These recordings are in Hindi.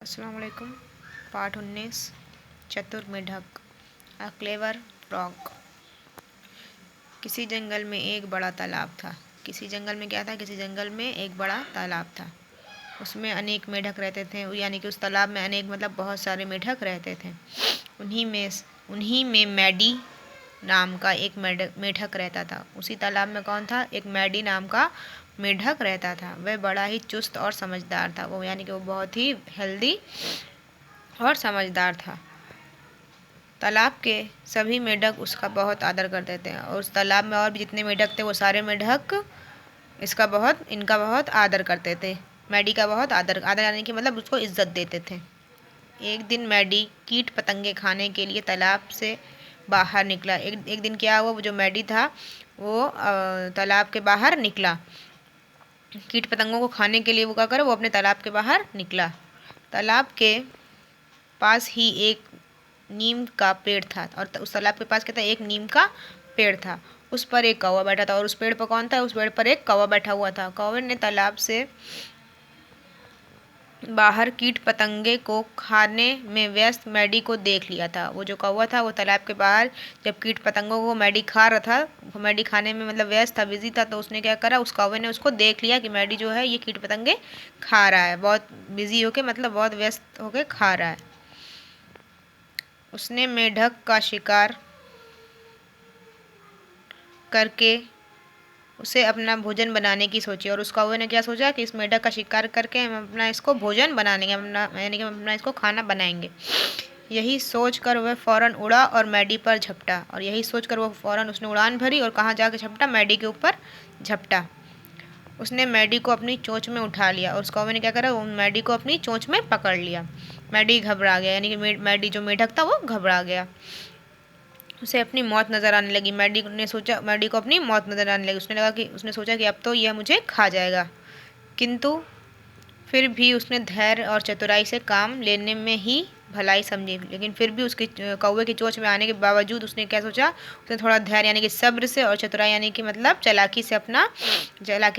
अस्सलाम वालेकुम। पाठ 19 चतुर मेढक अ क्लेवर फ्रॉग। किसी जंगल में एक बड़ा तालाब था। किसी जंगल में क्या था? किसी जंगल में एक बड़ा तालाब था। उसमें अनेक मेढक रहते थे, यानी कि उस तालाब में अनेक मतलब बहुत सारे मेढक रहते थे। उन्हीं में मैडी नाम का एक मेढक रहता था। उसी तालाब में कौन था? एक मैडी नाम का मेढक रहता था। वह बड़ा ही चुस्त और समझदार था। वो यानी कि वो बहुत ही हेल्दी और समझदार था। तालाब के सभी मेढक उसका बहुत आदर करते थे और उस तालाब में और भी जितने मेढक थे वो सारे मेढक इनका बहुत आदर करते थे। मैडी का बहुत आदर आदर यानी कि मतलब उसको इज्जत देते थे। एक दिन मैडी कीट पतंगे खाने के लिए तालाब से बाहर निकला। एक दिन क्या हुआ? वो जो मैडी था वो तालाब के बाहर निकला। कीट पतंगों को खाने के लिए वो क्या करे? वो अपने तालाब के बाहर निकला। तालाब के पास ही एक नीम का पेड़ था और उस तालाब के पास क्या था? एक नीम का पेड़ था। उस पर एक कौवा बैठा था और उस पेड़ पर कौन था? उस पेड़ पर एक कौवा बैठा हुआ था। कौवे ने तालाब से बाहर कीट पतंगे को खाने में व्यस्त मैडी को देख लिया था। वो जो कौवा था वो तालाब के बाहर जब कीट पतंगों को मैडी खा रहा था, मैडी खाने में मतलब व्यस्त था, बिजी था, तो उसने क्या करा? उस कौवे ने उसको देख लिया कि मैडी जो है ये कीट पतंगे खा रहा है, बहुत बिजी होके मतलब बहुत व्यस्त होके खा रहा है। उसने मेढक का शिकार करके उसे अपना भोजन बनाने की सोची और उस कौवे ने क्या सोचा कि इस मेढक का शिकार करके हम अपना इसको भोजन बनाएंगे, यानी कि हम अपना इसको खाना बनाएंगे। यही सोचकर वह फौरन उड़ा और मैडी पर झपटा और यही सोचकर वह फौरन उसने उड़ान भरी और कहाँ जाकर झपटा? मैडी के ऊपर झपटा। उसने मैडी को अपनी चोंच में उठा लिया और उस कौवे ने क्या करा? वो मैडी को अपनी चोंच में पकड़ लिया। मैडी घबरा गया, यानी कि मैडी जो मेढक था वो घबरा गया। उसे अपनी मौत नज़र आने लगी। मैडी को अपनी मौत नज़र आने लगी। उसने सोचा कि अब तो यह मुझे खा जाएगा, किंतु फिर भी उसने धैर्य और चतुराई से काम लेने में ही भलाई समझी। लेकिन फिर भी उसके कौवे की चोंच में आने के बावजूद उसने क्या सोचा? उसने थोड़ा धैर्य यानी कि सब्र से और चतुराई यानी कि मतलब चालाकी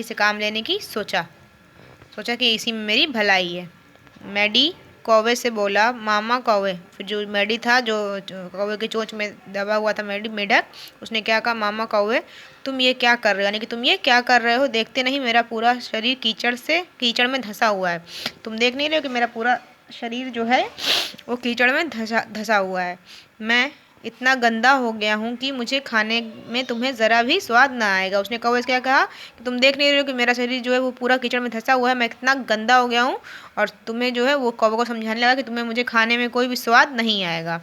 से काम लेने की सोचा कि इसी में मेरी भलाई है। मैडी कौवे से बोला, मामा कौवे। फिर जो मैडी था, जो कौवे की चोंच में दबा हुआ था मेढक, उसने क्या कहा? मामा कौवे, तुम ये क्या कर रहे हो? यानी कि तुम ये क्या कर रहे हो? देखते नहीं मेरा पूरा शरीर कीचड़ में धंसा हुआ है। तुम देख नहीं रहे हो कि मेरा पूरा शरीर जो है वो कीचड़ में धंसा हुआ है। मैं इतना गंदा हो गया हूँ कि मुझे खाने में तुम्हें ज़रा भी स्वाद ना आएगा। उसने कौवे से क्या कहा कि तुम देख नहीं रहे हो कि मेरा शरीर जो है वो पूरा कीचड़ में धंसा हुआ है, मैं कितना गंदा हो गया हूँ, और तुम्हें जो है वो कौवे को समझाने लगा कि तुम्हें मुझे खाने में कोई भी स्वाद नहीं आएगा।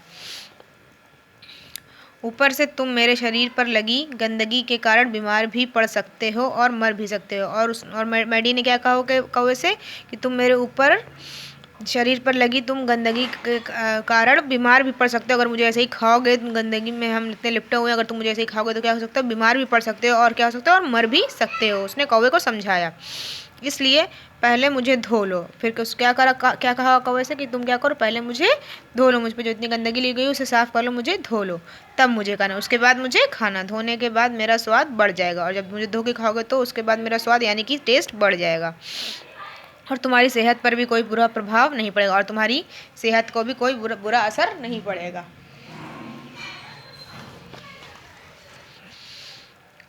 ऊपर से तुम मेरे शरीर पर लगी गंदगी के कारण बीमार भी पड़ सकते हो और मर भी सकते हो। और मैडी ने क्या कहा कौवे से कि तुम मेरे ऊपर शरीर पर लगी तुम गंदगी के कारण बीमार भी पड़ सकते हो। अगर मुझे ऐसे ही खाओगे, गंदगी में हम इतने लिपटे हुए हैं, अगर तुम मुझे ऐसे ही खाओगे तो क्या हो सकता है? बीमार भी पड़ सकते हो और क्या हो सकता है? और मर भी सकते हो। उसने कौवे को समझाया। इसलिए पहले मुझे धो लो। फिर क्या कहा कौवे से कि तुम क्या करो? पहले मुझे धो लो, मुझ पर जो इतनी गंदगी ली गई उसे साफ कर लो, मुझे धो लो, तब मुझे खाना, उसके बाद मुझे खाना। धोने के बाद मेरा स्वाद बढ़ जाएगा और जब मुझे धो के खाओगे तो उसके बाद मेरा स्वाद यानी कि टेस्ट बढ़ जाएगा और तुम्हारी सेहत पर भी कोई बुरा प्रभाव नहीं पड़ेगा और तुम्हारी सेहत को भी कोई बुरा असर नहीं पड़ेगा।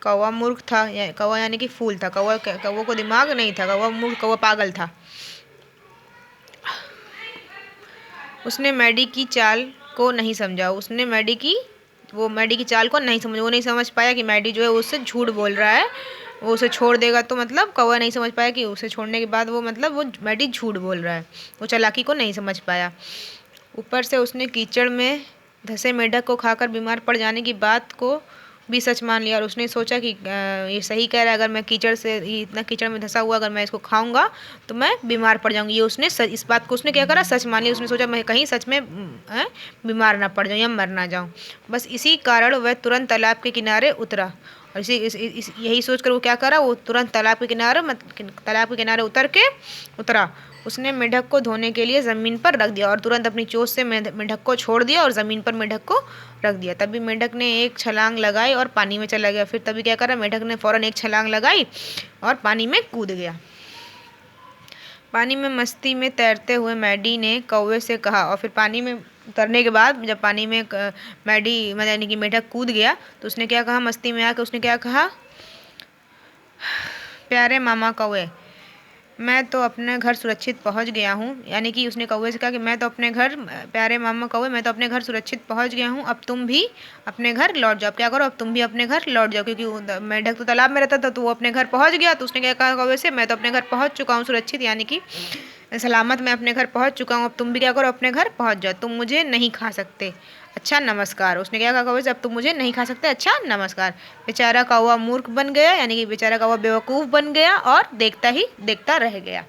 कौवा मूर्ख था। कौवा यानी कि फूल था। कौवा को दिमाग नहीं था। कौवा मूर्ख, कौवा पागल था। उसने मैडी की चाल को नहीं समझा। मैडी की चाल को नहीं समझ वो नहीं समझ पाया कि मैडी जो है उससे झूठ बोल रहा है। वो उसे छोड़ देगा तो मतलब कौवा नहीं समझ पाया कि उसे छोड़ने के बाद वो मैडी झूठ बोल रहा है। वो चालाकी को नहीं समझ पाया। ऊपर से उसने कीचड़ में धंसे मेढक को खाकर बीमार पड़ जाने की बात को भी सच मान लिया और उसने सोचा कि ये सही कह रहा है, अगर मैं इतना कीचड़ में धंसा हुआ अगर मैं इसको खाऊंगा तो मैं बीमार पड़ जाऊंगी। इस बात को उसने क्या करा? सच मान लिया। उसने सोचा मैं कहीं सच में बीमार ना पड़ जाऊँ या मर ना जाऊँ। बस इसी कारण वह तुरंत तालाब के किनारे उतरा और यही सोचकर वो क्या करा? वो तुरंत तालाब के किनारे उतरा। उसने मेढक को धोने के लिए ज़मीन पर रख दिया और तुरंत अपनी चोंच से मेढक को छोड़ दिया और ज़मीन पर मेढक को रख दिया। तभी मेढक ने एक छलांग लगाई और पानी में चला गया। फिर तभी क्या करा? मेढक ने फौरन एक छलांग लगाई और पानी में कूद गया। पानी में मस्ती में तैरते हुए मैडी ने कौवे से कहा, और फिर पानी में उतरने के बाद जब पानी में मैडी मतलब यानी कि मेढक कूद गया तो उसने क्या कहा, मस्ती में आकर उसने क्या कहा, प्यारे मामा कौवे, मैं तो अपने घर सुरक्षित पहुंच गया हूँ। यानी कि उसने कौवे से कहा कि मैं तो अपने घर, प्यारे मामा कौवे, मैं तो अपने घर सुरक्षित पहुंच गया हूँ, अब तुम भी अपने घर लौट जाओ। क्या करो, अब तुम भी अपने घर लौट जाओ, क्योंकि मेढक तो तालाब में रहता था तो वो अपने घर पहुंच गया। तो उसने क्या कहा कौवे से, मैं तो अपने घर पहुंच चुका हूँ सुरक्षित, यानी कि सलामत मैं अपने घर पहुंच चुका हूँ, अब तुम भी क्या करो, अपने घर पहुंच जाओ, तुम मुझे नहीं खा सकते, अच्छा नमस्कार। उसने क्या कहा कौवे से, अब तुम मुझे नहीं खा सकते, अच्छा नमस्कार। बेचारा कौवा मूर्ख बन गया, यानी कि बेचारा कौवा बेवकूफ़ बन गया और देखता ही देखता रह गया।